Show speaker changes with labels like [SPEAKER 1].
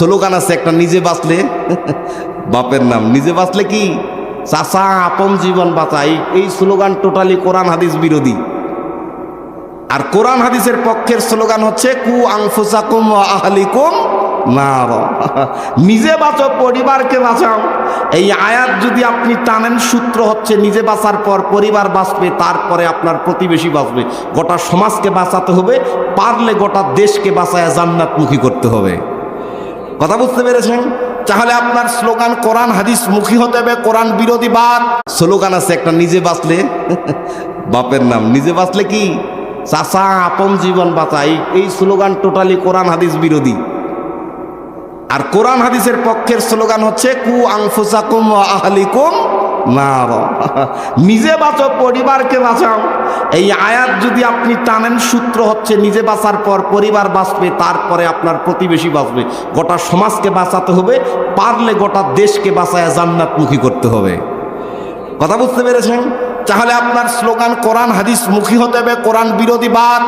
[SPEAKER 1] Slogan আছে একটা, নিজে বাঁচলে বাপের নাম, নিজে বাঁচলে কি চাচা আপন জীবন বাঁচা। এই স্লোগান টোটালি কোরআন হাদিস বিরোধী। আর কোরআন হাদিসের পক্ষের স্লোগান হচ্ছে কু আনফুসাকুম ওয়া আহলিকুম নার, নিজে বাঁচো পরিবারকে বাঁচাও। এই আয়াত যদি আপনি টানেন, সূত্র হচ্ছে নিজে বাঁচার পর পরিবার বাঁচবে, তারপরে আপনার প্রতিবেশী বাঁচবে। গোটা সমাজকে বাঁচাতে হবে, পারলে গোটা দেশকে বাঁচায় জান্নাতমুখী করতে হবে। কথা বুঝতে পেরেছেন? তাহলে আপনার স্লোগান কোরআন হাদিস মুখী হতে হবে, কোরআন বিরোধী বাদ। স্লোগান আছে একটা, নিজে বাঁচলে বাপের নাম, নিজে বাঁচলে কি চাচা আপন জীবন বাঁচা। এই স্লোগান টোটালি কোরআন হাদিস বিরোধী। আর কোরআন হাদিসের পক্ষের স্লোগান হচ্ছে কু আনফুসাকুম ওয়া আহলিকুম নার, নিজে বাঁচো পরিবারকে বাঁচাও। এই আয়াত যদি আপনি টানেন, সূত্র হচ্ছে নিজে বাঁচার পর পরিবার বাঁচবে, তারপরে আপনার প্রতিবেশী বাঁচবে। গোটা সমাজকে বাঁচাতে হবে, পারলে গোটা দেশকে বাঁচায় জান্নাতমুখী করতে হবে। কথা বুঝতে পেরেছেন? তাহলে আপনার স্লোগান কোরআন হাদিস মুখী হতে হবে, কোরআন বিরোধী বাদ।